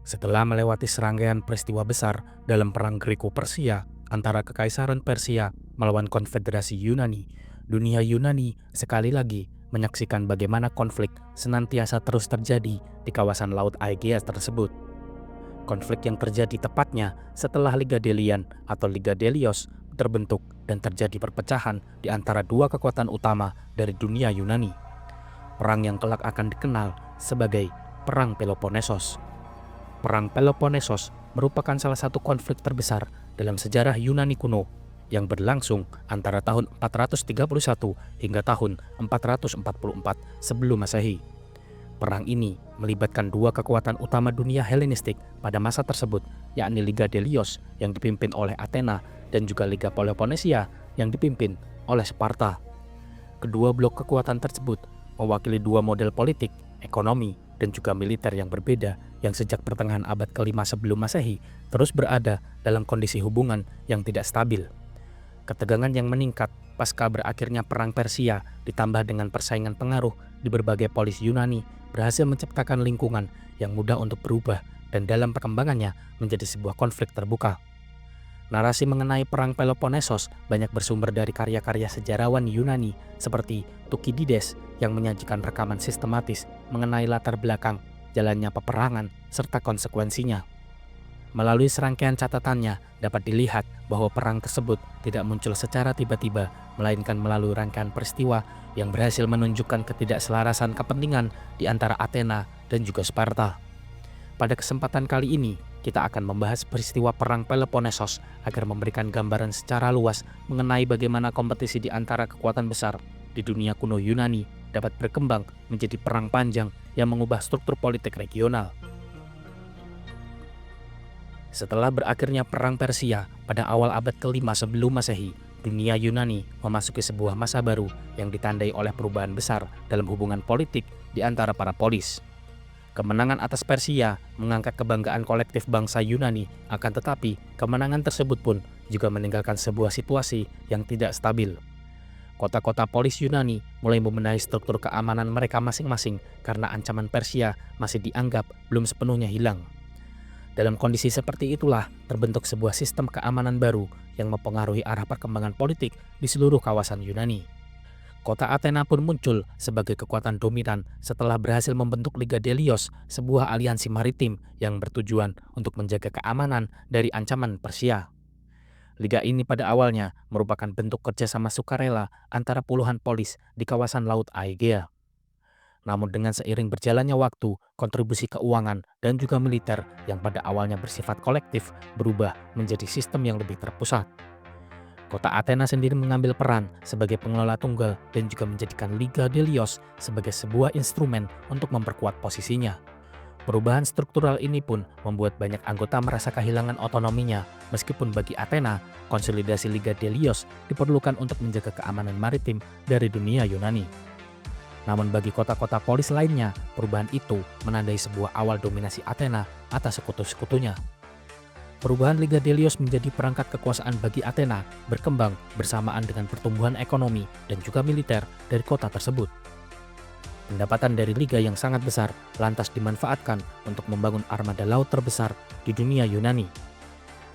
Setelah melewati serangkaian peristiwa besar dalam Perang Greko-Persia antara Kekaisaran Persia melawan Konfederasi Yunani, dunia Yunani sekali lagi menyaksikan bagaimana konflik senantiasa terus terjadi di kawasan Laut Aegea tersebut. Konflik yang terjadi tepatnya setelah Liga Delian atau Liga Delios terbentuk dan terjadi perpecahan di antara dua kekuatan utama dari dunia Yunani. Perang yang kelak akan dikenal sebagai Perang Peloponnesos. Perang Peloponnesos merupakan salah satu konflik terbesar dalam sejarah Yunani kuno yang berlangsung antara tahun 431 hingga tahun 444 sebelum Masehi. Perang ini melibatkan dua kekuatan utama dunia Helenistik pada masa tersebut, yakni Liga Delios yang dipimpin oleh Athena dan juga Liga Peloponnesia yang dipimpin oleh Sparta. Kedua blok kekuatan tersebut mewakili dua model politik, ekonomi, dan juga militer yang berbeda yang sejak pertengahan abad ke-5 sebelum Masehi terus berada dalam kondisi hubungan yang tidak stabil. Ketegangan yang meningkat pasca berakhirnya Perang Persia ditambah dengan persaingan pengaruh di berbagai polis Yunani berhasil menciptakan lingkungan yang mudah untuk berubah dan dalam perkembangannya menjadi sebuah konflik terbuka. Narasi mengenai Perang Peloponnesos banyak bersumber dari karya-karya sejarawan Yunani seperti Thukydides yang menyajikan rekaman sistematis mengenai latar belakang, jalannya peperangan, serta konsekuensinya. Melalui serangkaian catatannya dapat dilihat bahwa perang tersebut tidak muncul secara tiba-tiba, melainkan melalui rangkaian peristiwa yang berhasil menunjukkan ketidakselarasan kepentingan di antara Athena dan juga Sparta. Pada kesempatan kali ini, kita akan membahas peristiwa Perang Peloponnesos agar memberikan gambaran secara luas mengenai bagaimana kompetisi di antara kekuatan besar di dunia kuno Yunani dapat berkembang menjadi perang panjang yang mengubah struktur politik regional. Setelah berakhirnya Perang Persia pada awal abad ke-5 sebelum Masehi, dunia Yunani memasuki sebuah masa baru yang ditandai oleh perubahan besar dalam hubungan politik di antara para polis. Kemenangan atas Persia mengangkat kebanggaan kolektif bangsa Yunani, akan tetapi kemenangan tersebut pun juga meninggalkan sebuah situasi yang tidak stabil. Kota-kota polis Yunani mulai membenahi struktur keamanan mereka masing-masing karena ancaman Persia masih dianggap belum sepenuhnya hilang. Dalam kondisi seperti itulah terbentuk sebuah sistem keamanan baru yang mempengaruhi arah perkembangan politik di seluruh kawasan Yunani. Kota Athena pun muncul sebagai kekuatan dominan setelah berhasil membentuk Liga Delios, sebuah aliansi maritim yang bertujuan untuk menjaga keamanan dari ancaman Persia. Liga ini pada awalnya merupakan bentuk kerjasama sukarela antara puluhan polis di kawasan Laut Aegea. Namun dengan seiring berjalannya waktu, kontribusi keuangan dan juga militer yang pada awalnya bersifat kolektif berubah menjadi sistem yang lebih terpusat. Kota Athena sendiri mengambil peran sebagai pengelola tunggal dan juga menjadikan Liga Delios sebagai sebuah instrumen untuk memperkuat posisinya. Perubahan struktural ini pun membuat banyak anggota merasa kehilangan otonominya, meskipun bagi Athena, konsolidasi Liga Delios diperlukan untuk menjaga keamanan maritim dari dunia Yunani. Namun bagi kota-kota polis lainnya, perubahan itu menandai sebuah awal dominasi Athena atas sekutu-sekutunya. Perubahan Liga Delios menjadi perangkat kekuasaan bagi Athena berkembang bersamaan dengan pertumbuhan ekonomi dan juga militer dari kota tersebut. Pendapatan dari liga yang sangat besar lantas dimanfaatkan untuk membangun armada laut terbesar di dunia Yunani.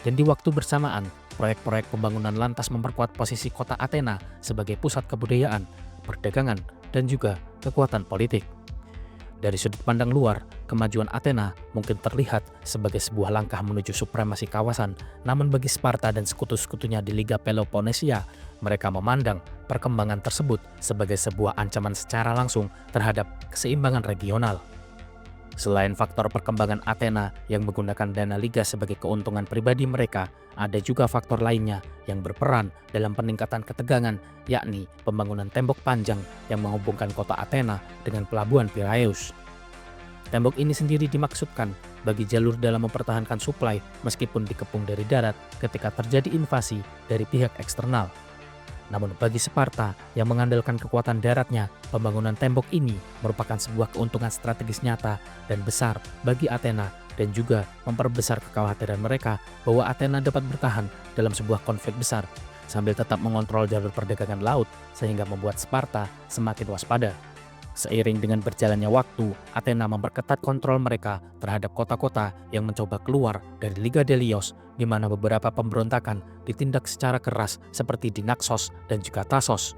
Dan di waktu bersamaan, proyek-proyek pembangunan lantas memperkuat posisi kota Athena sebagai pusat kebudayaan, perdagangan, dan juga kekuatan politik. Dari sudut pandang luar, kemajuan Athena mungkin terlihat sebagai sebuah langkah menuju supremasi kawasan, namun bagi Sparta dan sekutu-sekutunya di Liga Peloponnesia, mereka memandang perkembangan tersebut sebagai sebuah ancaman secara langsung terhadap keseimbangan regional. Selain faktor perkembangan Athena yang menggunakan dana liga sebagai keuntungan pribadi mereka, ada juga faktor lainnya yang berperan dalam peningkatan ketegangan, yakni pembangunan tembok panjang yang menghubungkan kota Athena dengan pelabuhan Piraeus. Tembok ini sendiri dimaksudkan bagi jalur dalam mempertahankan suplai meskipun dikepung dari darat ketika terjadi invasi dari pihak eksternal. Namun bagi Sparta yang mengandalkan kekuatan daratnya, pembangunan tembok ini merupakan sebuah keuntungan strategis nyata dan besar bagi Athena dan juga memperbesar kekhawatiran mereka bahwa Athena dapat bertahan dalam sebuah konflik besar sambil tetap mengontrol jalur perdagangan laut sehingga membuat Sparta semakin waspada. Seiring dengan berjalannya waktu, Athena memperketat kontrol mereka terhadap kota-kota yang mencoba keluar dari Liga Delios, di mana beberapa pemberontakan ditindak secara keras seperti di Naxos dan juga Thasos.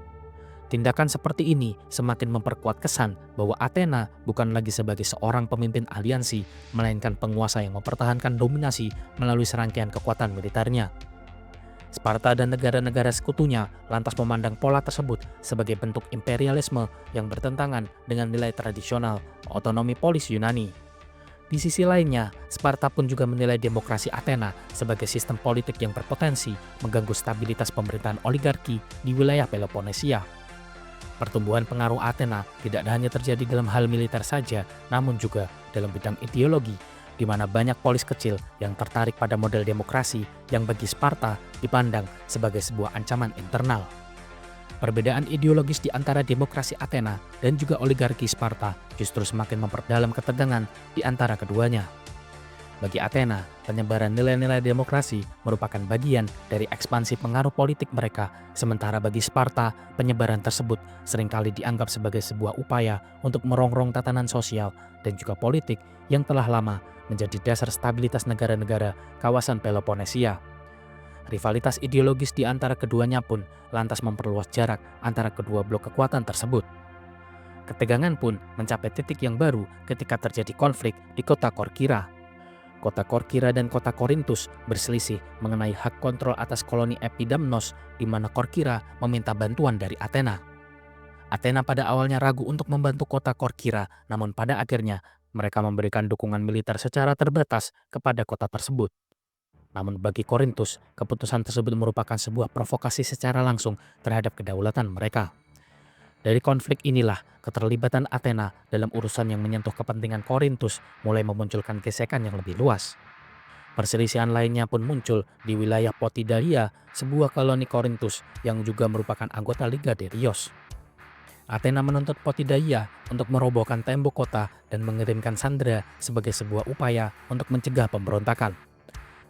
Tindakan seperti ini semakin memperkuat kesan bahwa Athena bukan lagi sebagai seorang pemimpin aliansi, melainkan penguasa yang mempertahankan dominasi melalui serangkaian kekuatan militernya. Sparta dan negara-negara sekutunya lantas memandang pola tersebut sebagai bentuk imperialisme yang bertentangan dengan nilai tradisional otonomi polis Yunani. Di sisi lainnya, Sparta pun juga menilai demokrasi Athena sebagai sistem politik yang berpotensi mengganggu stabilitas pemerintahan oligarki di wilayah Peloponnesia. Pertumbuhan pengaruh Athena tidak hanya terjadi dalam hal militer saja, namun juga dalam bidang ideologi, di mana banyak polis kecil yang tertarik pada model demokrasi yang bagi Sparta dipandang sebagai sebuah ancaman internal. Perbedaan ideologis di antara demokrasi Athena dan juga oligarki Sparta justru semakin memperdalam ketegangan di antara keduanya. Bagi Athena, penyebaran nilai-nilai demokrasi merupakan bagian dari ekspansi pengaruh politik mereka, sementara bagi Sparta, penyebaran tersebut seringkali dianggap sebagai sebuah upaya untuk merongrong tatanan sosial dan juga politik yang telah lama menjadi dasar stabilitas negara-negara kawasan Peloponnesia. Rivalitas ideologis di antara keduanya pun lantas memperluas jarak antara kedua blok kekuatan tersebut. Ketegangan pun mencapai titik yang baru ketika terjadi konflik di kota Korkira. Kota Korkira dan kota Korintus berselisih mengenai hak kontrol atas koloni Epidamnos, di mana Korkira meminta bantuan dari Athena. Athena pada awalnya ragu untuk membantu kota Korkira, namun pada akhirnya mereka memberikan dukungan militer secara terbatas kepada kota tersebut. Namun bagi Korintus, keputusan tersebut merupakan sebuah provokasi secara langsung terhadap kedaulatan mereka. Dari konflik inilah, keterlibatan Athena dalam urusan yang menyentuh kepentingan Korintus mulai memunculkan gesekan yang lebih luas. Perselisihan lainnya pun muncul di wilayah Potidaia, sebuah koloni Korintus yang juga merupakan anggota Liga Delios. Athena menuntut Potidaia untuk merobohkan tembok kota dan mengirimkan sandera sebagai sebuah upaya untuk mencegah pemberontakan.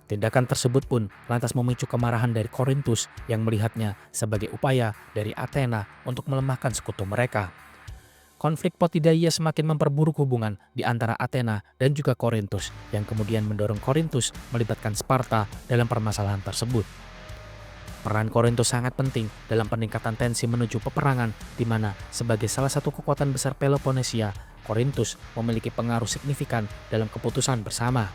Tindakan tersebut pun lantas memicu kemarahan dari Korintus yang melihatnya sebagai upaya dari Athena untuk melemahkan sekutu mereka. Konflik Potidaia semakin memperburuk hubungan di antara Athena dan juga Korintus, yang kemudian mendorong Korintus melibatkan Sparta dalam permasalahan tersebut. Peran Korintus sangat penting dalam peningkatan tensi menuju peperangan, di mana sebagai salah satu kekuatan besar Peloponnesia, Korintus memiliki pengaruh signifikan dalam keputusan bersama.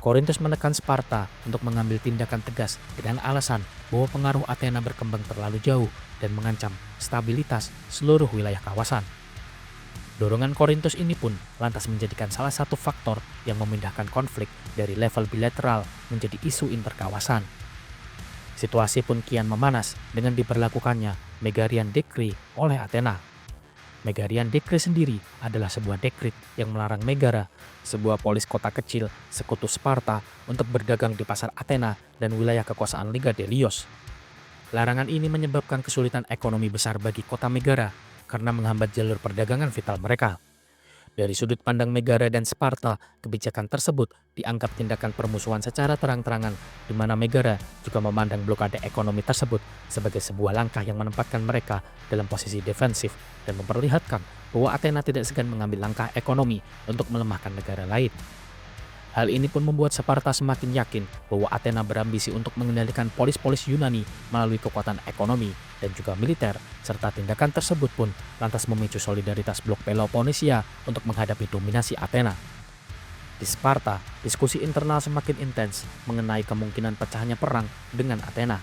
Korintus menekan Sparta untuk mengambil tindakan tegas dengan alasan bahwa pengaruh Athena berkembang terlalu jauh dan mengancam stabilitas seluruh wilayah kawasan. Dorongan Korintus ini pun lantas menjadikan salah satu faktor yang memindahkan konflik dari level bilateral menjadi isu interkawasan. Situasi pun kian memanas dengan diberlakukannya Megarian Decree oleh Athena. Megarian Decree sendiri adalah sebuah dekrit yang melarang Megara, sebuah polis kota kecil sekutu Sparta, untuk berdagang di pasar Athena dan wilayah kekuasaan Liga Delios. Larangan ini menyebabkan kesulitan ekonomi besar bagi kota Megara karena menghambat jalur perdagangan vital mereka. Dari sudut pandang Megara dan Sparta, kebijakan tersebut dianggap tindakan permusuhan secara terang-terangan, di mana Megara juga memandang blokade ekonomi tersebut sebagai sebuah langkah yang menempatkan mereka dalam posisi defensif dan memperlihatkan bahwa Athena tidak segan mengambil langkah ekonomi untuk melemahkan negara lain. Hal ini pun membuat Sparta semakin yakin bahwa Athena berambisi untuk mengendalikan polis-polis Yunani melalui kekuatan ekonomi dan juga militer, serta tindakan tersebut pun lantas memicu solidaritas blok Peloponnesia untuk menghadapi dominasi Athena. Di Sparta, diskusi internal semakin intens mengenai kemungkinan pecahnya perang dengan Athena.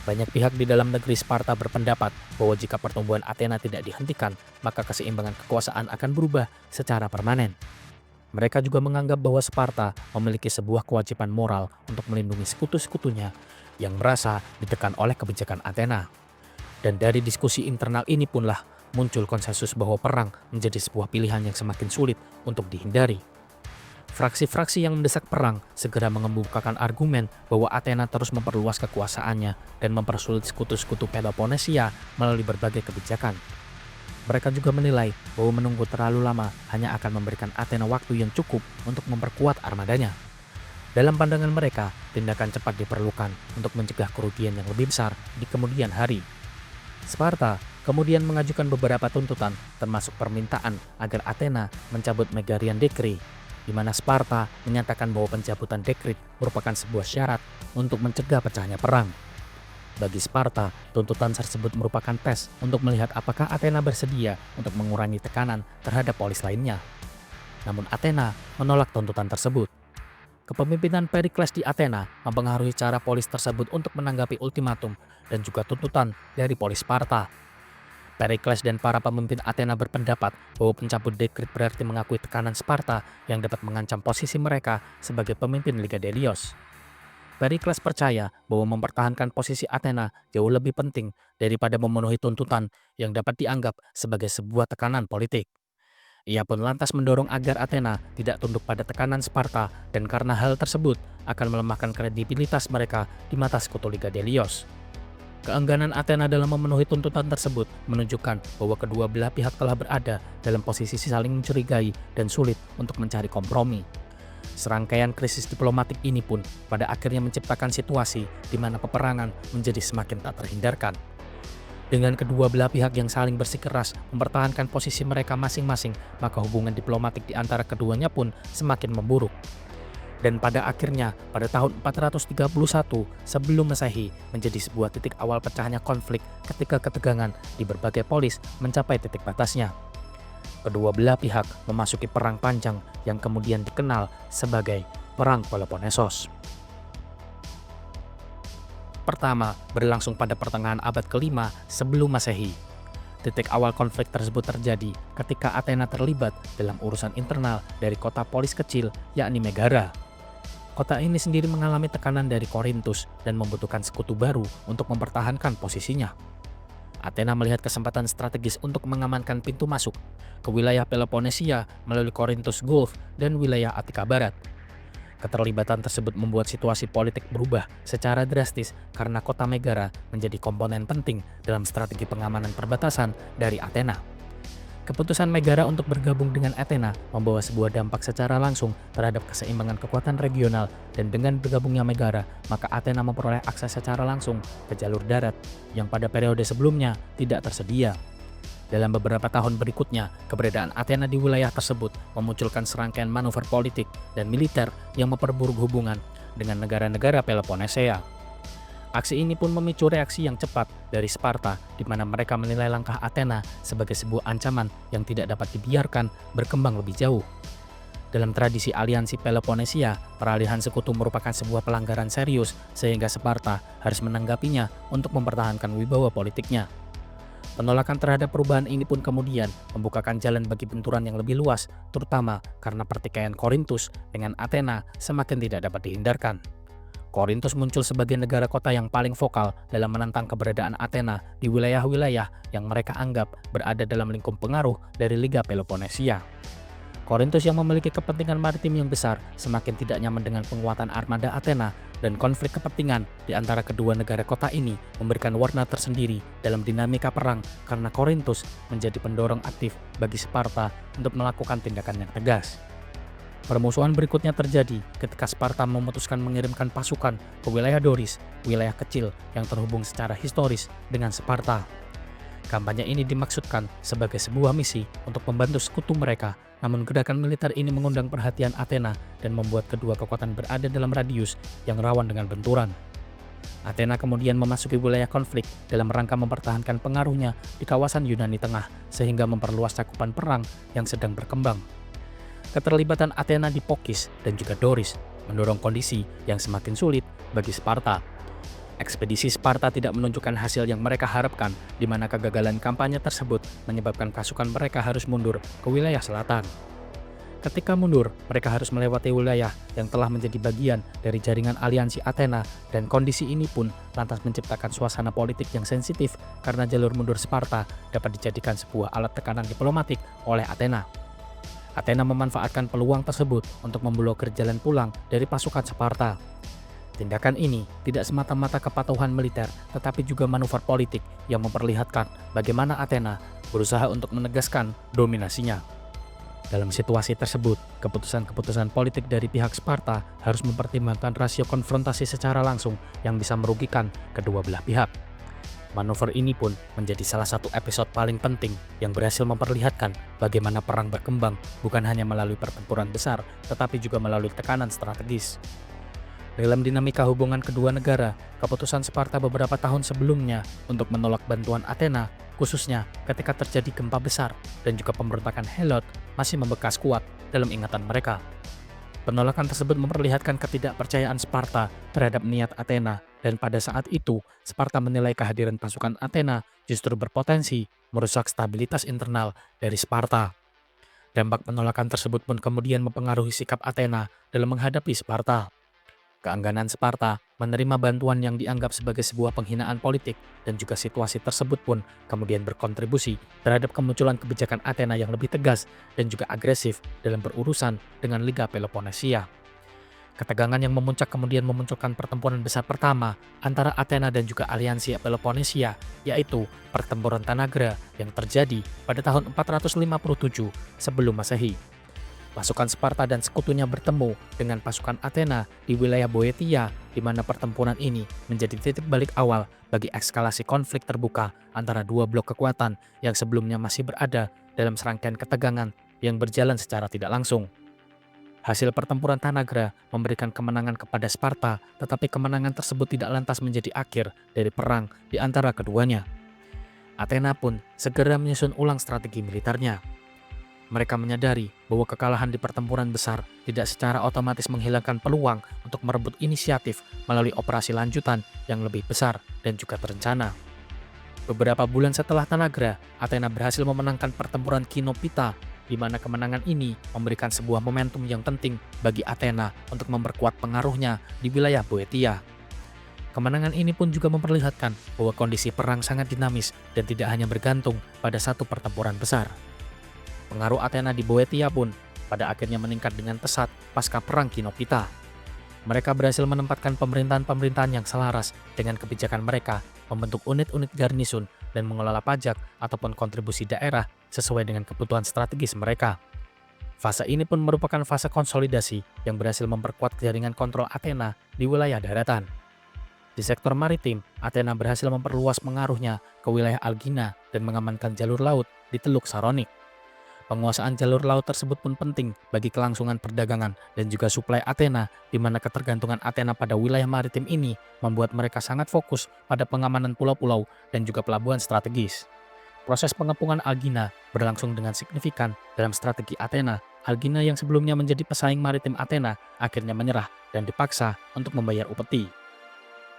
Banyak pihak di dalam negeri Sparta berpendapat bahwa jika pertumbuhan Athena tidak dihentikan, maka keseimbangan kekuasaan akan berubah secara permanen. Mereka juga menganggap bahwa Sparta memiliki sebuah kewajiban moral untuk melindungi sekutu-sekutunya yang merasa ditekan oleh kebijakan Athena. Dan dari diskusi internal ini punlah muncul konsensus bahwa perang menjadi sebuah pilihan yang semakin sulit untuk dihindari. Fraksi-fraksi yang mendesak perang segera mengemukakan argumen bahwa Athena terus memperluas kekuasaannya dan mempersulit sekutu-sekutu Peloponnesia melalui berbagai kebijakan. Mereka juga menilai bahwa menunggu terlalu lama hanya akan memberikan Athena waktu yang cukup untuk memperkuat armadanya. Dalam pandangan mereka, tindakan cepat diperlukan untuk mencegah kerugian yang lebih besar di kemudian hari. Sparta kemudian mengajukan beberapa tuntutan, termasuk permintaan agar Athena mencabut Megarian Decree, di mana Sparta menyatakan bahwa pencabutan dekret merupakan sebuah syarat untuk mencegah pecahnya perang. Bagi Sparta, tuntutan tersebut merupakan tes untuk melihat apakah Athena bersedia untuk mengurangi tekanan terhadap polis lainnya. Namun Athena menolak tuntutan tersebut. Kepemimpinan Perikles di Athena mempengaruhi cara polis tersebut untuk menanggapi ultimatum dan juga tuntutan dari polis Sparta. Perikles dan para pemimpin Athena berpendapat bahwa pencabut dekret berarti mengakui tekanan Sparta yang dapat mengancam posisi mereka sebagai pemimpin Liga Delios. Perikles percaya bahwa mempertahankan posisi Athena jauh lebih penting daripada memenuhi tuntutan yang dapat dianggap sebagai sebuah tekanan politik. Ia pun lantas mendorong agar Athena tidak tunduk pada tekanan Sparta dan karena hal tersebut akan melemahkan kredibilitas mereka di mata sekutu Liga Delios. Keengganan Athena dalam memenuhi tuntutan tersebut menunjukkan bahwa kedua belah pihak telah berada dalam posisi saling mencurigai dan sulit untuk mencari kompromi. Serangkaian krisis diplomatik ini pun pada akhirnya menciptakan situasi di mana peperangan menjadi semakin tak terhindarkan. Dengan kedua belah pihak yang saling bersikeras mempertahankan posisi mereka masing-masing, maka hubungan diplomatik di antara keduanya pun semakin memburuk. Dan pada akhirnya, pada tahun 431 sebelum Masehi menjadi sebuah titik awal pecahnya konflik ketika ketegangan di berbagai polis mencapai titik batasnya. Kedua belah pihak memasuki perang panjang yang kemudian dikenal sebagai Perang Peloponnesos. Pertama, berlangsung pada pertengahan abad ke-5 sebelum Masehi. Titik awal konflik tersebut terjadi ketika Athena terlibat dalam urusan internal dari kota polis kecil yakni Megara. Kota ini sendiri mengalami tekanan dari Korintus dan membutuhkan sekutu baru untuk mempertahankan posisinya. Athena melihat kesempatan strategis untuk mengamankan pintu masuk ke wilayah Peloponnesia melalui Korintus Gulf dan wilayah Attika Barat. Keterlibatan tersebut membuat situasi politik berubah secara drastis karena kota Megara menjadi komponen penting dalam strategi pengamanan perbatasan dari Athena. Keputusan Megara untuk bergabung dengan Athena membawa sebuah dampak secara langsung terhadap keseimbangan kekuatan regional, dan dengan bergabungnya Megara, maka Athena memperoleh akses secara langsung ke jalur darat yang pada periode sebelumnya tidak tersedia. Dalam beberapa tahun berikutnya, keberadaan Athena di wilayah tersebut memunculkan serangkaian manuver politik dan militer yang memperburuk hubungan dengan negara-negara Peloponnesia. Aksi ini pun memicu reaksi yang cepat dari Sparta, di mana mereka menilai langkah Athena sebagai sebuah ancaman yang tidak dapat dibiarkan berkembang lebih jauh. Dalam tradisi aliansi Peloponnesia, peralihan sekutu merupakan sebuah pelanggaran serius sehingga Sparta harus menanggapinya untuk mempertahankan wibawa politiknya. Penolakan terhadap perubahan ini pun kemudian membukakan jalan bagi benturan yang lebih luas, terutama karena pertikaian Korintus dengan Athena semakin tidak dapat dihindarkan. Korintus muncul sebagai negara kota yang paling vokal dalam menentang keberadaan Athena di wilayah-wilayah yang mereka anggap berada dalam lingkup pengaruh dari Liga Peloponnesia. Korintus yang memiliki kepentingan maritim yang besar semakin tidak nyaman dengan penguatan armada Athena, dan konflik kepentingan di antara kedua negara kota ini memberikan warna tersendiri dalam dinamika perang karena Korintus menjadi pendorong aktif bagi Sparta untuk melakukan tindakan yang tegas. Permusuhan berikutnya terjadi ketika Sparta memutuskan mengirimkan pasukan ke wilayah Doris, wilayah kecil yang terhubung secara historis dengan Sparta. Kampanye ini dimaksudkan sebagai sebuah misi untuk membantu sekutu mereka, namun gerakan militer ini mengundang perhatian Athena dan membuat kedua kekuatan berada dalam radius yang rawan dengan benturan. Athena kemudian memasuki wilayah konflik dalam rangka mempertahankan pengaruhnya di kawasan Yunani Tengah sehingga memperluas cakupan perang yang sedang berkembang. Keterlibatan Athena di Pokis dan juga Doris mendorong kondisi yang semakin sulit bagi Sparta. Ekspedisi Sparta tidak menunjukkan hasil yang mereka harapkan, di mana kegagalan kampanye tersebut menyebabkan pasukan mereka harus mundur ke wilayah selatan. Ketika mundur, mereka harus melewati wilayah yang telah menjadi bagian dari jaringan aliansi Athena, dan kondisi ini pun lantas menciptakan suasana politik yang sensitif karena jalur mundur Sparta dapat dijadikan sebuah alat tekanan diplomatik oleh Athena. Athena memanfaatkan peluang tersebut untuk memblokir jalan pulang dari pasukan Sparta. Tindakan ini tidak semata-mata kepatuhan militer, tetapi juga manuver politik yang memperlihatkan bagaimana Athena berusaha untuk menegaskan dominasinya. Dalam situasi tersebut, keputusan-keputusan politik dari pihak Sparta harus mempertimbangkan rasio konfrontasi secara langsung yang bisa merugikan kedua belah pihak. Manuver ini pun menjadi salah satu episode paling penting yang berhasil memperlihatkan bagaimana perang berkembang bukan hanya melalui pertempuran besar, tetapi juga melalui tekanan strategis. Dalam dinamika hubungan kedua negara, keputusan Sparta beberapa tahun sebelumnya untuk menolak bantuan Athena, khususnya ketika terjadi gempa besar dan juga pemberontakan Helot, masih membekas kuat dalam ingatan mereka. Penolakan tersebut memperlihatkan ketidakpercayaan Sparta terhadap niat Athena, dan pada saat itu Sparta menilai kehadiran pasukan Athena justru berpotensi merusak stabilitas internal dari Sparta. Dampak penolakan tersebut pun kemudian mempengaruhi sikap Athena dalam menghadapi Sparta. Keengganan Sparta menerima bantuan yang dianggap sebagai sebuah penghinaan politik dan juga situasi tersebut pun kemudian berkontribusi terhadap kemunculan kebijakan Athena yang lebih tegas dan juga agresif dalam berurusan dengan Liga Peloponnesia. Ketegangan yang memuncak kemudian memunculkan pertempuran besar pertama antara Athena dan juga aliansi Peloponnesia, yaitu Pertempuran Tanagra yang terjadi pada tahun 457 sebelum Masehi. Pasukan Sparta dan sekutunya bertemu dengan pasukan Athena di wilayah Boeotia, di mana pertempuran ini menjadi titik balik awal bagi eskalasi konflik terbuka antara dua blok kekuatan yang sebelumnya masih berada dalam serangkaian ketegangan yang berjalan secara tidak langsung. Hasil pertempuran Tanagra memberikan kemenangan kepada Sparta, tetapi kemenangan tersebut tidak lantas menjadi akhir dari perang di antara keduanya. Athena pun segera menyusun ulang strategi militernya. Mereka menyadari bahwa kekalahan di pertempuran besar tidak secara otomatis menghilangkan peluang untuk merebut inisiatif melalui operasi lanjutan yang lebih besar dan juga terencana. Beberapa bulan setelah Tanagra, Athena berhasil memenangkan pertempuran Kinopita, di mana kemenangan ini memberikan sebuah momentum yang penting bagi Athena untuk memperkuat pengaruhnya di wilayah Boeotia. Kemenangan ini pun juga memperlihatkan bahwa kondisi perang sangat dinamis dan tidak hanya bergantung pada satu pertempuran besar. Pengaruh Athena di Boeotia pun pada akhirnya meningkat dengan pesat pasca perang Kinopita. Mereka berhasil menempatkan pemerintahan-pemerintahan yang selaras dengan kebijakan mereka, membentuk unit-unit garnison dan mengelola pajak ataupun kontribusi daerah sesuai dengan kebutuhan strategis mereka. Fase ini pun merupakan fase konsolidasi yang berhasil memperkuat jaringan kontrol Athena di wilayah daratan. Di sektor maritim, Athena berhasil memperluas pengaruhnya ke wilayah Algina dan mengamankan jalur laut di Teluk Saronik. Penguasaan jalur laut tersebut pun penting bagi kelangsungan perdagangan dan juga suplai Athena, di mana ketergantungan Athena pada wilayah maritim ini membuat mereka sangat fokus pada pengamanan pulau-pulau dan juga pelabuhan strategis. Proses pengepungan Algina berlangsung dengan signifikan dalam strategi Athena. Algina yang sebelumnya menjadi pesaing maritim Athena akhirnya menyerah dan dipaksa untuk membayar upeti.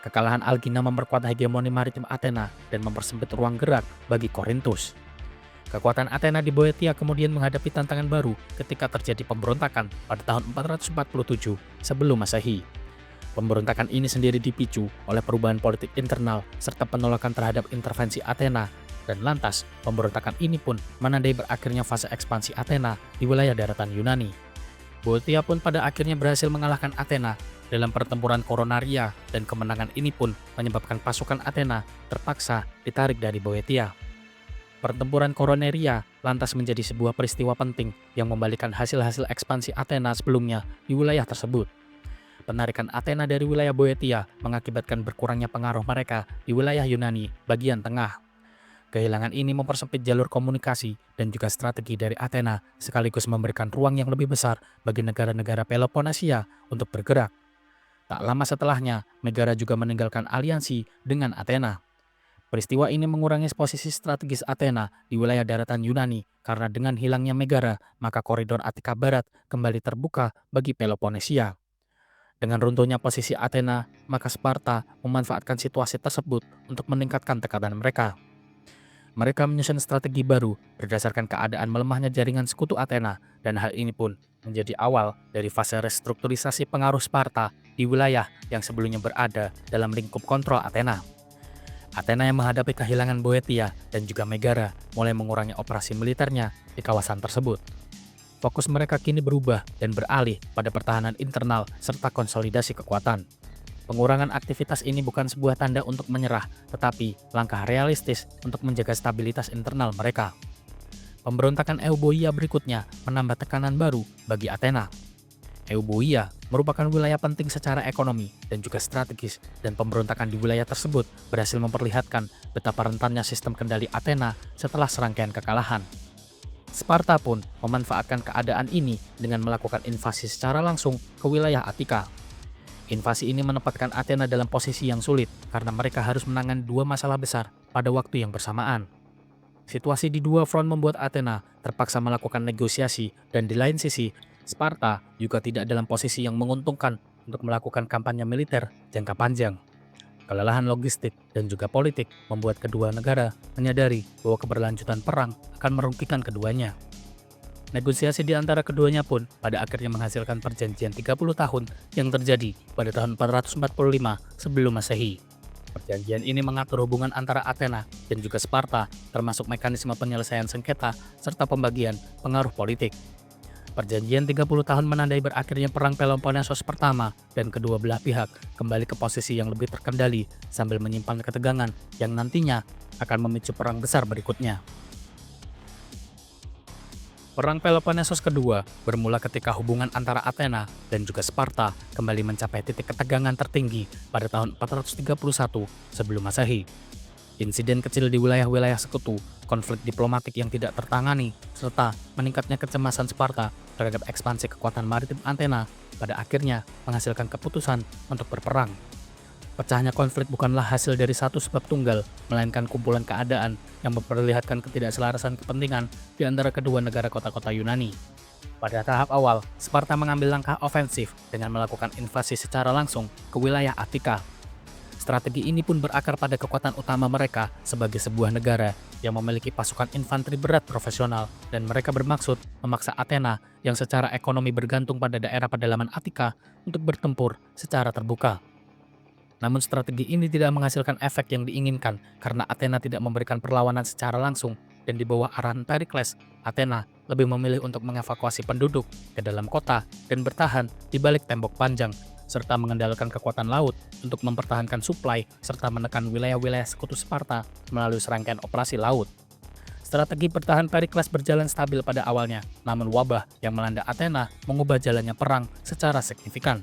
Kekalahan Algina memperkuat hegemoni maritim Athena dan mempersempit ruang gerak bagi Korintus. Kekuatan Athena di Boeotia kemudian menghadapi tantangan baru ketika terjadi pemberontakan pada tahun 447 sebelum Masehi. Pemberontakan ini sendiri dipicu oleh perubahan politik internal serta penolakan terhadap intervensi Athena, dan lantas pemberontakan ini pun menandai berakhirnya fase ekspansi Athena di wilayah daratan Yunani. Boeotia pun pada akhirnya berhasil mengalahkan Athena dalam pertempuran Koronaria, dan kemenangan ini pun menyebabkan pasukan Athena terpaksa ditarik dari Boeotia. Pertempuran Koroneria lantas menjadi sebuah peristiwa penting yang membalikan hasil-hasil ekspansi Athena sebelumnya di wilayah tersebut. Penarikan Athena dari wilayah Boeotia mengakibatkan berkurangnya pengaruh mereka di wilayah Yunani bagian tengah. Kehilangan ini mempersempit jalur komunikasi dan juga strategi dari Athena, sekaligus memberikan ruang yang lebih besar bagi negara-negara Peloponnesia untuk bergerak. Tak lama setelahnya, negara juga meninggalkan aliansi dengan Athena. Peristiwa ini mengurangi posisi strategis Athena di wilayah daratan Yunani, karena dengan hilangnya Megara, maka koridor Attika Barat kembali terbuka bagi Peloponnesia. Dengan runtuhnya posisi Athena, maka Sparta memanfaatkan situasi tersebut untuk meningkatkan tekanan mereka. Mereka menyusun strategi baru berdasarkan keadaan melemahnya jaringan sekutu Athena, dan hal ini pun menjadi awal dari fase restrukturisasi pengaruh Sparta di wilayah yang sebelumnya berada dalam lingkup kontrol Athena. Athena yang menghadapi kehilangan Boeotia dan juga Megara mulai mengurangi operasi militernya di kawasan tersebut. Fokus mereka kini berubah dan beralih pada pertahanan internal serta konsolidasi kekuatan. Pengurangan aktivitas ini bukan sebuah tanda untuk menyerah, tetapi langkah realistis untuk menjaga stabilitas internal mereka. Pemberontakan Euboea berikutnya menambah tekanan baru bagi Athena. Euboea merupakan wilayah penting secara ekonomi dan juga strategis, dan pemberontakan di wilayah tersebut berhasil memperlihatkan betapa rentannya sistem kendali Athena setelah serangkaian kekalahan. Sparta pun memanfaatkan keadaan ini dengan melakukan invasi secara langsung ke wilayah Attika. Invasi ini menempatkan Athena dalam posisi yang sulit karena mereka harus menangani dua masalah besar pada waktu yang bersamaan. Situasi di dua front membuat Athena terpaksa melakukan negosiasi, dan di lain sisi, Sparta juga tidak dalam posisi yang menguntungkan untuk melakukan kampanye militer jangka panjang. Kelelahan logistik dan juga politik membuat kedua negara menyadari bahwa keberlanjutan perang akan merugikan keduanya. Negosiasi di antara keduanya pun pada akhirnya menghasilkan perjanjian 30 tahun yang terjadi pada tahun 445 sebelum Masehi. Perjanjian ini mengatur hubungan antara Athena dan juga Sparta, termasuk mekanisme penyelesaian sengketa serta pembagian pengaruh politik. Perjanjian 30 tahun menandai berakhirnya Perang Peloponnesos pertama, dan kedua belah pihak kembali ke posisi yang lebih terkendali sambil menyimpan ketegangan yang nantinya akan memicu perang besar berikutnya. Perang Peloponnesos kedua bermula ketika hubungan antara Athena dan juga Sparta kembali mencapai titik ketegangan tertinggi pada tahun 431 sebelum Masehi. Insiden kecil di wilayah-wilayah sekutu, konflik diplomatik yang tidak tertangani, serta meningkatnya kecemasan Sparta terhadap ekspansi kekuatan maritim Athena pada akhirnya menghasilkan keputusan untuk berperang. Pecahnya konflik bukanlah hasil dari satu sebab tunggal, melainkan kumpulan keadaan yang memperlihatkan ketidakselarasan kepentingan di antara kedua negara kota-kota Yunani. Pada tahap awal, Sparta mengambil langkah ofensif dengan melakukan invasi secara langsung ke wilayah Attika. Strategi ini pun berakar pada kekuatan utama mereka sebagai sebuah negara yang memiliki pasukan infanteri berat profesional, dan mereka bermaksud memaksa Athena yang secara ekonomi bergantung pada daerah pedalaman Attika untuk bertempur secara terbuka. Namun strategi ini tidak menghasilkan efek yang diinginkan karena Athena tidak memberikan perlawanan secara langsung, dan di bawah arahan Perikles, Athena lebih memilih untuk mengevakuasi penduduk ke dalam kota dan bertahan di balik tembok panjang, serta mengandalkan kekuatan laut untuk mempertahankan suplai serta menekan wilayah-wilayah sekutu Sparta melalui serangkaian operasi laut. Strategi bertahan Perikles berjalan stabil pada awalnya, namun wabah yang melanda Athena mengubah jalannya perang secara signifikan.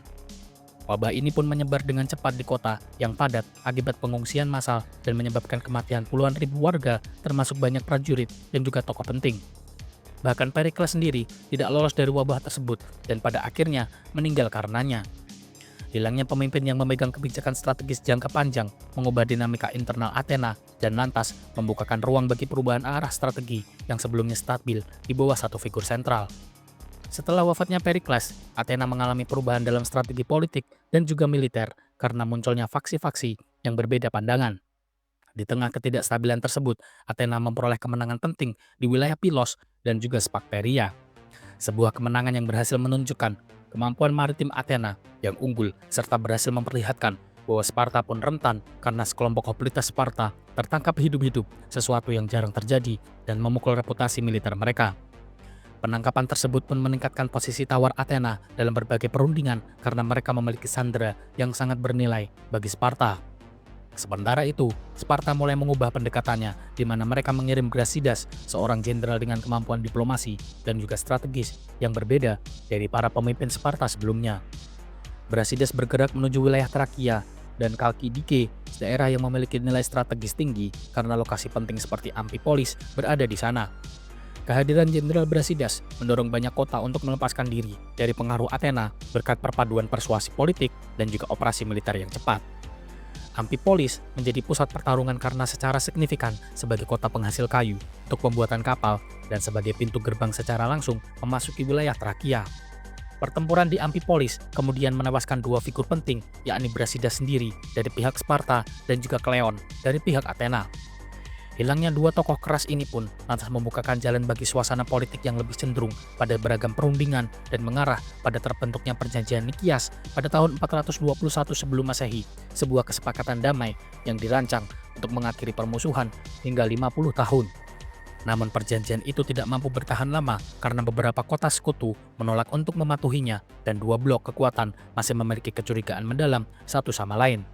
Wabah ini pun menyebar dengan cepat di kota yang padat akibat pengungsian massal dan menyebabkan kematian puluhan ribu warga, termasuk banyak prajurit dan juga tokoh penting. Bahkan Perikles sendiri tidak lolos dari wabah tersebut dan pada akhirnya meninggal karenanya. Hilangnya pemimpin yang memegang kebijakan strategis jangka panjang mengubah dinamika internal Athena dan lantas membukakan ruang bagi perubahan arah strategi yang sebelumnya stabil di bawah satu figur sentral. Setelah wafatnya Perikles, Athena mengalami perubahan dalam strategi politik dan juga militer karena munculnya faksi-faksi yang berbeda pandangan. Di tengah ketidakstabilan tersebut, Athena memperoleh kemenangan penting di wilayah Pylos dan juga Sphacteria. Sebuah kemenangan yang berhasil menunjukkan kemampuan maritim Athena yang unggul serta berhasil memperlihatkan bahwa Sparta pun rentan karena sekelompok hoplitas Sparta tertangkap hidup-hidup, sesuatu yang jarang terjadi dan memukul reputasi militer mereka. Penangkapan tersebut pun meningkatkan posisi tawar Athena dalam berbagai perundingan karena mereka memiliki sandera yang sangat bernilai bagi Sparta. Sementara itu, Sparta mulai mengubah pendekatannya, di mana mereka mengirim Brasidas, seorang jenderal dengan kemampuan diplomasi dan juga strategis yang berbeda dari para pemimpin Sparta sebelumnya. Brasidas bergerak menuju wilayah Trakia dan Kalkidike, daerah yang memiliki nilai strategis tinggi karena lokasi penting seperti Amphipolis berada di sana. Kehadiran Jenderal Brasidas mendorong banyak kota untuk melepaskan diri dari pengaruh Athena berkat perpaduan persuasi politik dan juga operasi militer yang cepat. Amphipolis menjadi pusat pertarungan karena secara signifikan sebagai kota penghasil kayu untuk pembuatan kapal dan sebagai pintu gerbang secara langsung memasuki wilayah Trakia. Pertempuran di Amphipolis kemudian menewaskan dua figur penting, yakni Brasidas sendiri dari pihak Sparta dan juga Kleon dari pihak Athena. Hilangnya dua tokoh keras ini pun lantas membukakan jalan bagi suasana politik yang lebih cenderung pada beragam perundingan dan mengarah pada terbentuknya perjanjian Nikias pada tahun 421 sebelum Masehi, sebuah kesepakatan damai yang dirancang untuk mengakhiri permusuhan hingga 50 tahun. Namun perjanjian itu tidak mampu bertahan lama karena beberapa kota sekutu menolak untuk mematuhinya dan dua blok kekuatan masih memiliki kecurigaan mendalam satu sama lain.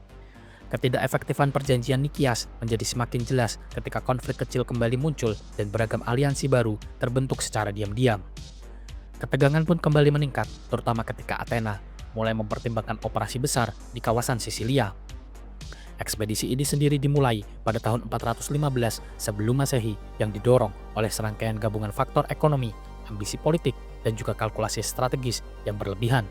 Ketidakefektifan perjanjian Nikias menjadi semakin jelas ketika konflik kecil kembali muncul dan beragam aliansi baru terbentuk secara diam-diam. Ketegangan pun kembali meningkat, terutama ketika Athena mulai mempertimbangkan operasi besar di kawasan Sisilia. Ekspedisi ini sendiri dimulai pada tahun 415 sebelum Masehi yang didorong oleh serangkaian gabungan faktor ekonomi, ambisi politik, dan juga kalkulasi strategis yang berlebihan.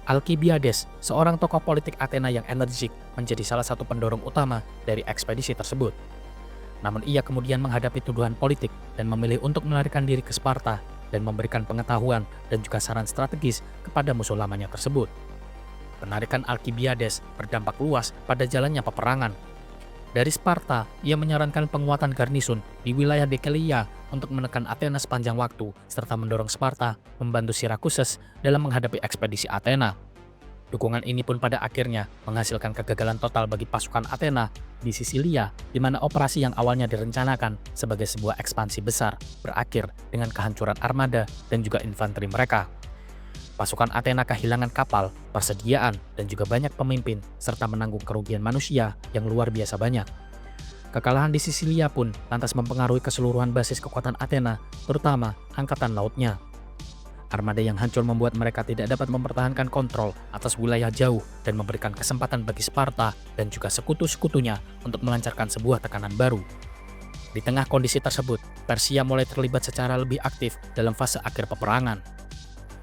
Alkibiades, seorang tokoh politik Athena yang energik, menjadi salah satu pendorong utama dari ekspedisi tersebut. Namun ia kemudian menghadapi tuduhan politik dan memilih untuk melarikan diri ke Sparta dan memberikan pengetahuan dan juga saran strategis kepada musuh lamanya tersebut. Penarikan Alkibiades berdampak luas pada jalannya peperangan. Dari Sparta, ia menyarankan penguatan garnison di wilayah Dekelia untuk menekan Athena sepanjang waktu, serta mendorong Sparta membantu Sirakuses dalam menghadapi ekspedisi Athena. Dukungan ini pun pada akhirnya menghasilkan kegagalan total bagi pasukan Athena di Sisilia, di mana operasi yang awalnya direncanakan sebagai sebuah ekspansi besar berakhir dengan kehancuran armada dan juga infanteri mereka. Pasukan Athena kehilangan kapal, persediaan, dan juga banyak pemimpin, serta menanggung kerugian manusia yang luar biasa banyak. Kekalahan di Sisilia pun lantas mempengaruhi keseluruhan basis kekuatan Athena, terutama angkatan lautnya. Armada yang hancur membuat mereka tidak dapat mempertahankan kontrol atas wilayah jauh dan memberikan kesempatan bagi Sparta dan juga sekutu-sekutunya untuk melancarkan sebuah tekanan baru. Di tengah kondisi tersebut, Persia mulai terlibat secara lebih aktif dalam fase akhir peperangan.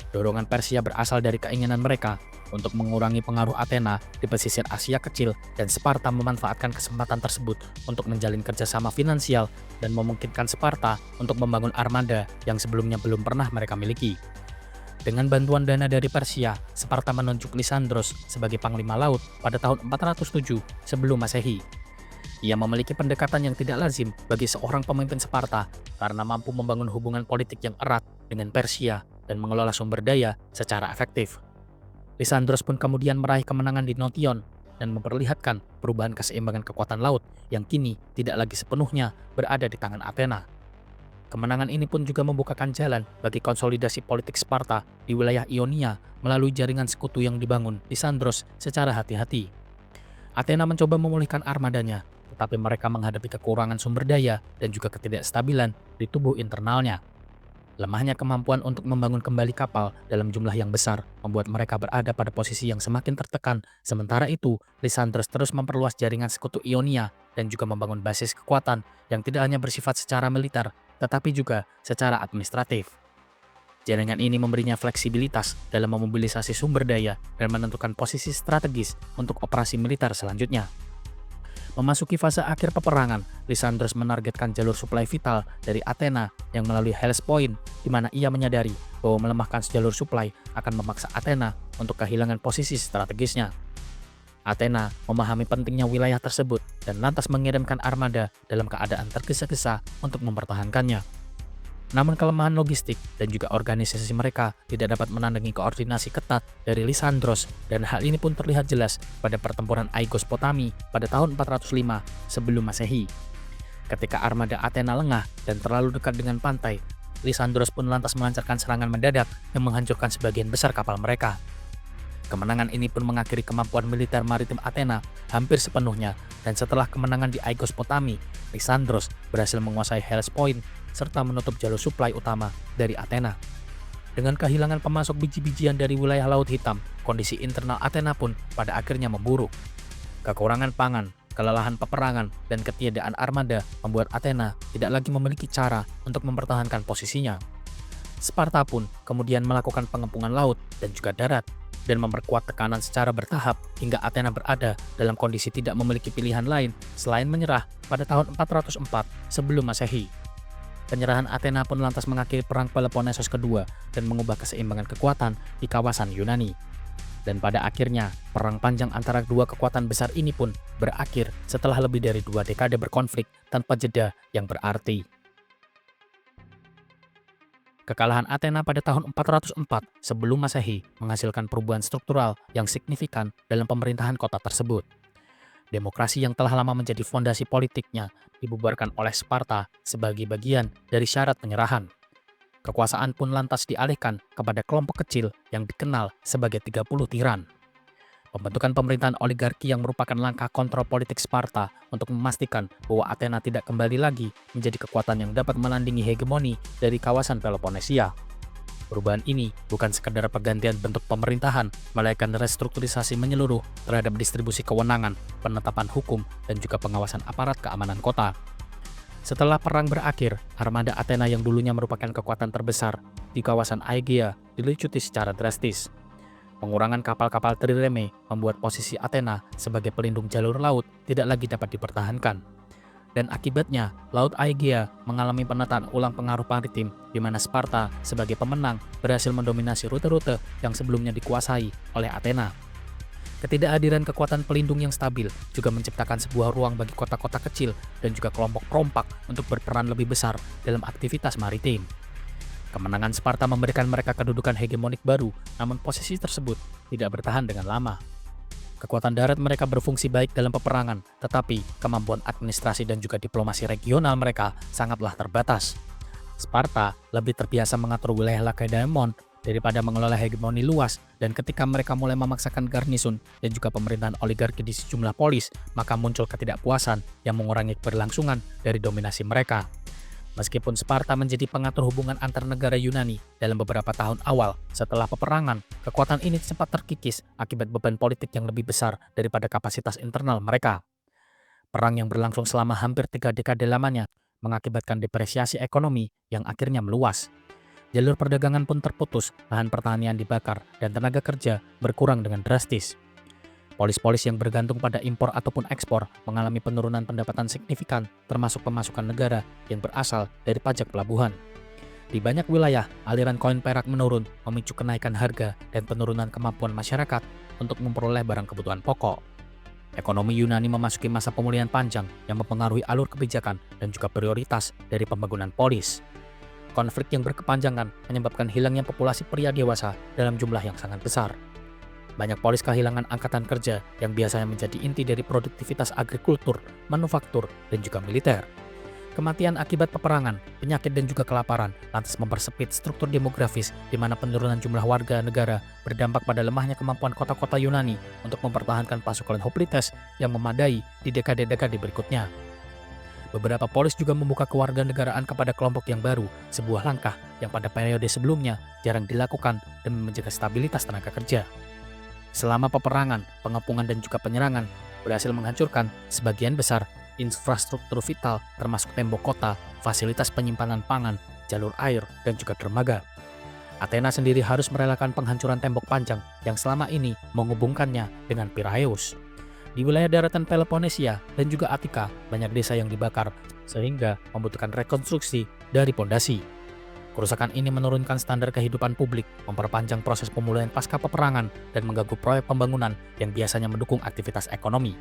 Dorongan Persia berasal dari keinginan mereka untuk mengurangi pengaruh Athena di pesisir Asia Kecil, dan Sparta memanfaatkan kesempatan tersebut untuk menjalin kerjasama finansial dan memungkinkan Sparta untuk membangun armada yang sebelumnya belum pernah mereka miliki. Dengan bantuan dana dari Persia, Sparta menunjuk Lisandros sebagai panglima laut pada tahun 407 sebelum Masehi. Ia memiliki pendekatan yang tidak lazim bagi seorang pemimpin Sparta karena mampu membangun hubungan politik yang erat dengan Persia dan mengelola sumber daya secara efektif. Lisandros pun kemudian meraih kemenangan di Notion dan memperlihatkan perubahan keseimbangan kekuatan laut yang kini tidak lagi sepenuhnya berada di tangan Athena. Kemenangan ini pun juga membukakan jalan bagi konsolidasi politik Sparta di wilayah Ionia melalui jaringan sekutu yang dibangun Lisandros secara hati-hati. Athena mencoba memulihkan armadanya, tetapi mereka menghadapi kekurangan sumber daya dan juga ketidakstabilan di tubuh internalnya. Lemahnya kemampuan untuk membangun kembali kapal dalam jumlah yang besar membuat mereka berada pada posisi yang semakin tertekan. Sementara itu, Lisandros terus memperluas jaringan sekutu Ionia dan juga membangun basis kekuatan yang tidak hanya bersifat secara militer, tetapi juga secara administratif. Jaringan ini memberinya fleksibilitas dalam memobilisasi sumber daya dan menentukan posisi strategis untuk operasi militer selanjutnya. Memasuki fase akhir peperangan, Lisandros menargetkan jalur suplai vital dari Athena yang melalui Hellespont, di mana ia menyadari bahwa melemahkan jalur suplai akan memaksa Athena untuk kehilangan posisi strategisnya. Athena memahami pentingnya wilayah tersebut dan lantas mengirimkan armada dalam keadaan tergesa-gesa untuk mempertahankannya. Namun kelemahan logistik dan juga organisasi mereka tidak dapat menandingi koordinasi ketat dari Lisandros, dan hal ini pun terlihat jelas pada pertempuran Aigos Potami pada tahun 405 sebelum Masehi. Ketika armada Athena lengah dan terlalu dekat dengan pantai, Lisandros pun lantas melancarkan serangan mendadak yang menghancurkan sebagian besar kapal mereka. Kemenangan ini pun mengakhiri kemampuan militer maritim Athena hampir sepenuhnya, dan setelah kemenangan di Aigos Potami, Lisandros berhasil menguasai Hellespont serta menutup jalur suplai utama dari Athena. Dengan kehilangan pemasok biji-bijian dari wilayah Laut Hitam, kondisi internal Athena pun pada akhirnya memburuk. Kekurangan pangan, kelelahan peperangan, dan ketiadaan armada membuat Athena tidak lagi memiliki cara untuk mempertahankan posisinya. Sparta pun kemudian melakukan pengepungan laut dan juga darat, dan memperkuat tekanan secara bertahap hingga Athena berada dalam kondisi tidak memiliki pilihan lain selain menyerah pada tahun 404 sebelum Masehi. Penyerahan Athena pun lantas mengakhiri Perang Peloponnesos kedua dan mengubah keseimbangan kekuatan di kawasan Yunani. Dan pada akhirnya, perang panjang antara dua kekuatan besar ini pun berakhir setelah lebih dari 2 dekade berkonflik tanpa jeda yang berarti. Kekalahan Athena pada tahun 404 sebelum Masehi menghasilkan perubahan struktural yang signifikan dalam pemerintahan kota tersebut. Demokrasi yang telah lama menjadi fondasi politiknya dibubarkan oleh Sparta sebagai bagian dari syarat penyerahan. Kekuasaan pun lantas dialihkan kepada kelompok kecil yang dikenal sebagai 30 tiran. Pembentukan pemerintahan oligarki yang merupakan langkah kontrol politik Sparta untuk memastikan bahwa Athena tidak kembali lagi menjadi kekuatan yang dapat menandingi hegemoni dari kawasan Peloponnesia. Perubahan ini bukan sekedar pergantian bentuk pemerintahan, melainkan restrukturisasi menyeluruh terhadap distribusi kewenangan, penetapan hukum, dan juga pengawasan aparat keamanan kota. Setelah perang berakhir, armada Athena yang dulunya merupakan kekuatan terbesar di kawasan Aegea dilucuti secara drastis. Pengurangan kapal-kapal trireme membuat posisi Athena sebagai pelindung jalur laut tidak lagi dapat dipertahankan. Dan akibatnya, Laut Aegea mengalami penataan ulang pengaruh maritim di mana Sparta sebagai pemenang berhasil mendominasi rute-rute yang sebelumnya dikuasai oleh Athena. Ketidakhadiran kekuatan pelindung yang stabil juga menciptakan sebuah ruang bagi kota-kota kecil dan juga kelompok perompak untuk berperan lebih besar dalam aktivitas maritim. Kemenangan Sparta memberikan mereka kedudukan hegemonik baru, namun posisi tersebut tidak bertahan dengan lama. Kekuatan darat mereka berfungsi baik dalam peperangan, tetapi kemampuan administrasi dan juga diplomasi regional mereka sangatlah terbatas. Sparta lebih terbiasa mengatur wilayah Lakedaemon daripada mengelola hegemoni luas, dan ketika mereka mulai memaksakan garnison dan juga pemerintahan oligarki di sejumlah polis, maka muncul ketidakpuasan yang mengurangi keberlangsungan dari dominasi mereka. Meskipun Sparta menjadi pengatur hubungan antar negara Yunani dalam beberapa tahun awal setelah peperangan, kekuatan ini sempat terkikis akibat beban politik yang lebih besar daripada kapasitas internal mereka. Perang yang berlangsung selama hampir 3 dekade lamanya mengakibatkan depresiasi ekonomi yang akhirnya meluas. Jalur perdagangan pun terputus, lahan pertanian dibakar, dan tenaga kerja berkurang dengan drastis. Polis-polis yang bergantung pada impor ataupun ekspor mengalami penurunan pendapatan signifikan, termasuk pemasukan negara yang berasal dari pajak pelabuhan. Di banyak wilayah, aliran koin perak menurun, memicu kenaikan harga dan penurunan kemampuan masyarakat untuk memperoleh barang kebutuhan pokok. Ekonomi Yunani memasuki masa pemulihan panjang yang mempengaruhi alur kebijakan dan juga prioritas dari pembangunan polis. Konflik yang berkepanjangan menyebabkan hilangnya populasi pria dewasa dalam jumlah yang sangat besar. Banyak polis kehilangan angkatan kerja yang biasanya menjadi inti dari produktivitas agrikultur, manufaktur, dan juga militer. Kematian akibat peperangan, penyakit, dan juga kelaparan lantas mempersempit struktur demografis di mana penurunan jumlah warga negara berdampak pada lemahnya kemampuan kota-kota Yunani untuk mempertahankan pasukan hoplites yang memadai di dekade-dekade berikutnya. Beberapa polis juga membuka kewarganegaraan kepada kelompok yang baru, sebuah langkah yang pada periode sebelumnya jarang dilakukan demi menjaga stabilitas tenaga kerja. Selama peperangan, pengepungan dan juga penyerangan berhasil menghancurkan sebagian besar infrastruktur vital termasuk tembok kota, fasilitas penyimpanan pangan, jalur air, dan juga dermaga. Athena sendiri harus merelakan penghancuran tembok panjang yang selama ini menghubungkannya dengan Piraeus. Di wilayah daratan Peloponnesia dan juga Attika, banyak desa yang dibakar sehingga membutuhkan rekonstruksi dari pondasi. Kerusakan ini menurunkan standar kehidupan publik, memperpanjang proses pemulihan pasca peperangan, dan mengganggu proyek pembangunan yang biasanya mendukung aktivitas ekonomi.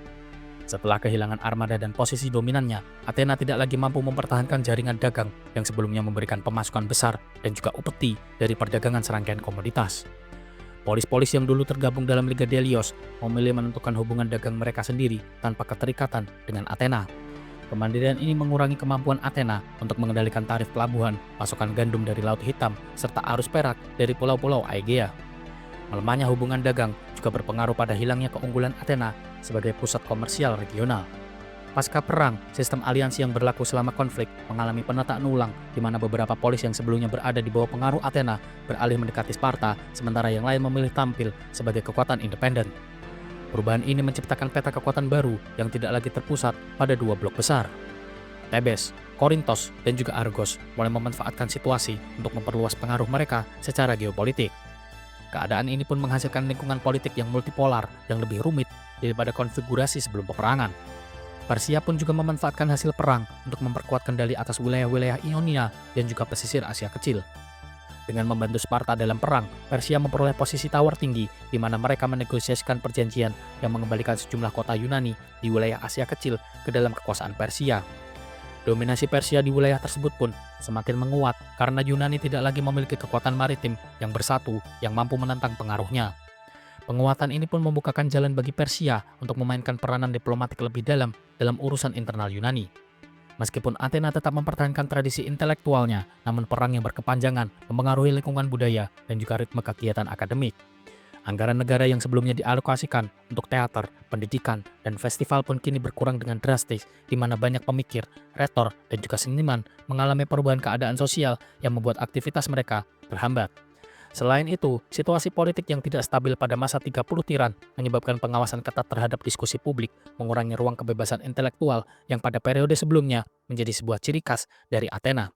Setelah kehilangan armada dan posisi dominannya, Athena tidak lagi mampu mempertahankan jaringan dagang yang sebelumnya memberikan pemasukan besar dan juga upeti dari perdagangan serangkaian komoditas. Polis-polis yang dulu tergabung dalam Liga Delios memilih menentukan hubungan dagang mereka sendiri tanpa keterikatan dengan Athena. Kemandirian ini mengurangi kemampuan Athena untuk mengendalikan tarif pelabuhan, pasokan gandum dari Laut Hitam, serta arus perak dari pulau-pulau Aegea. Melemahnya hubungan dagang juga berpengaruh pada hilangnya keunggulan Athena sebagai pusat komersial regional. Pasca perang, sistem aliansi yang berlaku selama konflik mengalami penataan ulang di mana beberapa polis yang sebelumnya berada di bawah pengaruh Athena beralih mendekati Sparta, sementara yang lain memilih tampil sebagai kekuatan independen. Perubahan ini menciptakan peta kekuatan baru yang tidak lagi terpusat pada 2 blok besar. Thebes, Korintos, dan juga Argos mulai memanfaatkan situasi untuk memperluas pengaruh mereka secara geopolitik. Keadaan ini pun menghasilkan lingkungan politik yang multipolar yang lebih rumit daripada konfigurasi sebelum peperangan. Persia pun juga memanfaatkan hasil perang untuk memperkuat kendali atas wilayah-wilayah Ionia dan juga pesisir Asia Kecil. Dengan membantu Sparta dalam perang, Persia memperoleh posisi tawar tinggi di mana mereka menegosiasikan perjanjian yang mengembalikan sejumlah kota Yunani di wilayah Asia Kecil ke dalam kekuasaan Persia. Dominasi Persia di wilayah tersebut pun semakin menguat karena Yunani tidak lagi memiliki kekuatan maritim yang bersatu yang mampu menentang pengaruhnya. Penguatan ini pun membukakan jalan bagi Persia untuk memainkan peranan diplomatik lebih dalam urusan internal Yunani. Meskipun Athena tetap mempertahankan tradisi intelektualnya, namun perang yang berkepanjangan mempengaruhi lingkungan budaya dan juga ritme kegiatan akademik. Anggaran negara yang sebelumnya dialokasikan untuk teater, pendidikan, dan festival pun kini berkurang dengan drastis, di mana banyak pemikir, retor, dan juga seniman mengalami perubahan keadaan sosial yang membuat aktivitas mereka berhambat. Selain itu, situasi politik yang tidak stabil pada masa 30 tiran menyebabkan pengawasan ketat terhadap diskusi publik, mengurangi ruang kebebasan intelektual yang pada periode sebelumnya menjadi sebuah ciri khas dari Athena.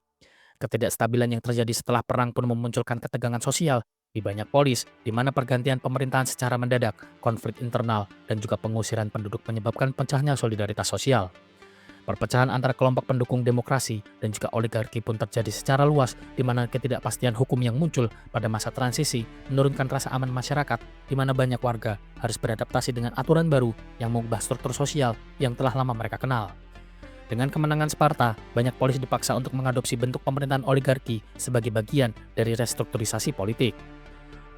Ketidakstabilan yang terjadi setelah perang pun memunculkan ketegangan sosial di banyak polis, di mana pergantian pemerintahan secara mendadak, konflik internal, dan juga pengusiran penduduk menyebabkan pecahnya solidaritas sosial. Perpecahan antara kelompok pendukung demokrasi dan juga oligarki pun terjadi secara luas, di mana ketidakpastian hukum yang muncul pada masa transisi menurunkan rasa aman masyarakat, di mana banyak warga harus beradaptasi dengan aturan baru yang mengubah struktur sosial yang telah lama mereka kenal. Dengan kemenangan Sparta, banyak polis dipaksa untuk mengadopsi bentuk pemerintahan oligarki sebagai bagian dari restrukturisasi politik.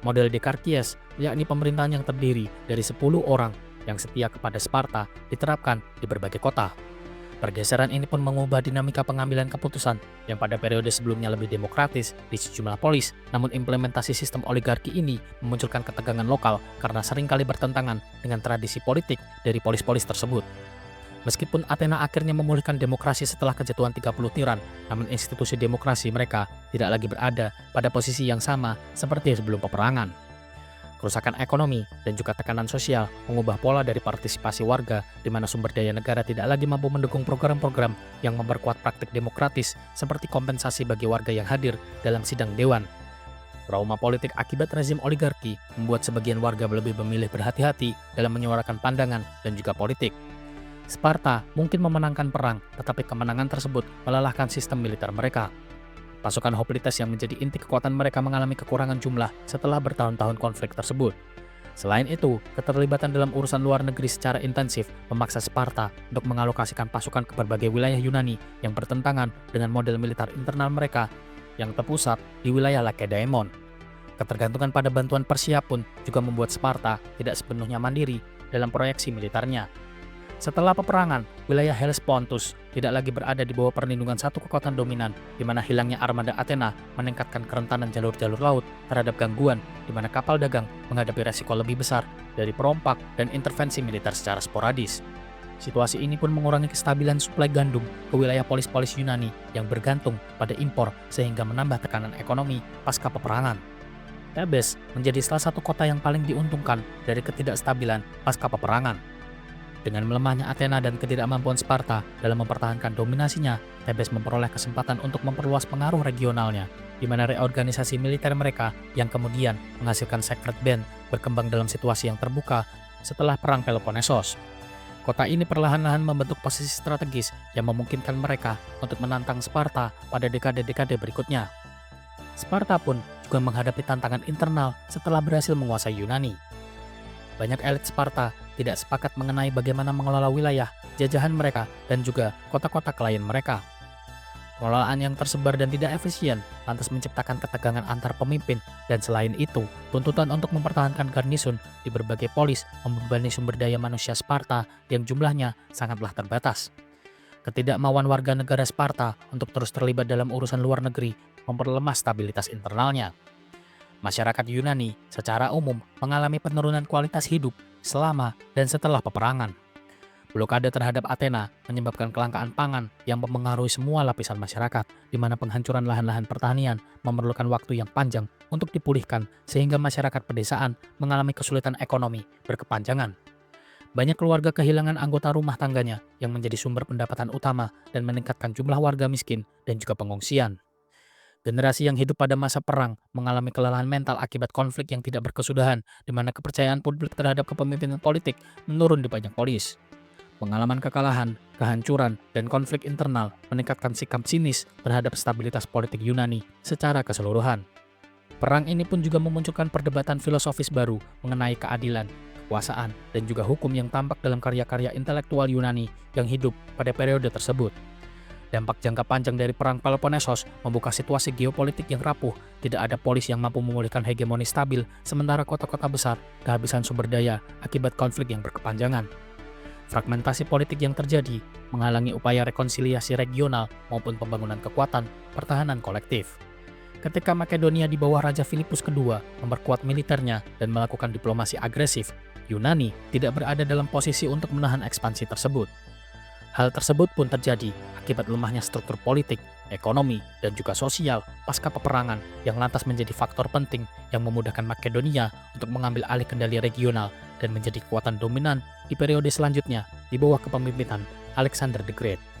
Model Dekarkies, yakni pemerintahan yang terdiri dari 10 orang yang setia kepada Sparta, diterapkan di berbagai kota. Pergeseran ini pun mengubah dinamika pengambilan keputusan yang pada periode sebelumnya lebih demokratis di sejumlah polis, namun implementasi sistem oligarki ini memunculkan ketegangan lokal karena seringkali bertentangan dengan tradisi politik dari polis-polis tersebut. Meskipun Athena akhirnya memulihkan demokrasi setelah kejatuhan 30 tiran, namun institusi demokrasi mereka tidak lagi berada pada posisi yang sama seperti sebelum peperangan. Kerusakan ekonomi dan juga tekanan sosial mengubah pola dari partisipasi warga, di mana sumber daya negara tidak lagi mampu mendukung program-program yang memperkuat praktik demokratis seperti kompensasi bagi warga yang hadir dalam sidang dewan. Trauma politik akibat rezim oligarki membuat sebagian warga lebih memilih berhati-hati dalam menyuarakan pandangan dan juga politik. Sparta mungkin memenangkan perang, tetapi kemenangan tersebut melelahkan sistem militer mereka. Pasukan Hoplites yang menjadi inti kekuatan mereka mengalami kekurangan jumlah setelah bertahun-tahun konflik tersebut. Selain itu, keterlibatan dalam urusan luar negeri secara intensif memaksa Sparta untuk mengalokasikan pasukan ke berbagai wilayah Yunani yang bertentangan dengan model militer internal mereka yang terpusat di wilayah Lakedaemon. Ketergantungan pada bantuan Persia pun juga membuat Sparta tidak sepenuhnya mandiri dalam proyeksi militernya. Setelah peperangan, wilayah Hellespontus tidak lagi berada di bawah perlindungan satu kekuatan dominan, di mana hilangnya armada Athena meningkatkan kerentanan jalur-jalur laut terhadap gangguan, di mana kapal dagang menghadapi resiko lebih besar dari perompak dan intervensi militer secara sporadis. Situasi ini pun mengurangi kestabilan suplai gandum ke wilayah polis-polis Yunani yang bergantung pada impor, sehingga menambah tekanan ekonomi pasca peperangan. Thebes menjadi salah satu kota yang paling diuntungkan dari ketidakstabilan pasca peperangan. Dengan melemahnya Athena dan ketidakmampuan Sparta dalam mempertahankan dominasinya, Thebes memperoleh kesempatan untuk memperluas pengaruh regionalnya, di mana reorganisasi militer mereka yang kemudian menghasilkan Sacred Band berkembang dalam situasi yang terbuka setelah Perang Peloponnesos. Kota ini perlahan-lahan membentuk posisi strategis yang memungkinkan mereka untuk menantang Sparta pada dekade-dekade berikutnya. Sparta pun juga menghadapi tantangan internal setelah berhasil menguasai Yunani. Banyak elit Sparta tidak sepakat mengenai bagaimana mengelola wilayah jajahan mereka dan juga kota-kota klien mereka. Pengelolaan yang tersebar dan tidak efisien lantas menciptakan ketegangan antar pemimpin, dan selain itu, tuntutan untuk mempertahankan garnison di berbagai polis membebani sumber daya manusia Sparta yang jumlahnya sangatlah terbatas. Ketidakmauan warga negara Sparta untuk terus terlibat dalam urusan luar negeri memperlemah stabilitas internalnya. Masyarakat Yunani secara umum mengalami penurunan kualitas hidup selama dan setelah peperangan. Blokade terhadap Athena menyebabkan kelangkaan pangan yang mempengaruhi semua lapisan masyarakat, di mana penghancuran lahan-lahan pertanian memerlukan waktu yang panjang untuk dipulihkan, sehingga masyarakat pedesaan mengalami kesulitan ekonomi berkepanjangan. Banyak keluarga kehilangan anggota rumah tangganya yang menjadi sumber pendapatan utama dan meningkatkan jumlah warga miskin dan juga pengungsian. Generasi yang hidup pada masa perang mengalami kelelahan mental akibat konflik yang tidak berkesudahan, di mana kepercayaan publik terhadap kepemimpinan politik menurun di banyak polis. Pengalaman kekalahan, kehancuran, dan konflik internal meningkatkan sikap sinis terhadap stabilitas politik Yunani secara keseluruhan. Perang ini pun juga memunculkan perdebatan filosofis baru mengenai keadilan, kekuasaan, dan juga hukum yang tampak dalam karya-karya intelektual Yunani yang hidup pada periode tersebut. Dampak jangka panjang dari Perang Peloponnesos membuka situasi geopolitik yang rapuh, tidak ada polis yang mampu memulihkan hegemoni stabil, sementara kota-kota besar kehabisan sumber daya akibat konflik yang berkepanjangan. Fragmentasi politik yang terjadi menghalangi upaya rekonsiliasi regional maupun pembangunan kekuatan pertahanan kolektif. Ketika Makedonia di bawah Raja Filipus II memperkuat militernya dan melakukan diplomasi agresif, Yunani tidak berada dalam posisi untuk menahan ekspansi tersebut. Hal tersebut pun terjadi akibat lemahnya struktur politik, ekonomi, dan juga sosial pasca peperangan yang lantas menjadi faktor penting yang memudahkan Makedonia untuk mengambil alih kendali regional dan menjadi kekuatan dominan di periode selanjutnya di bawah kepemimpinan Alexander the Great.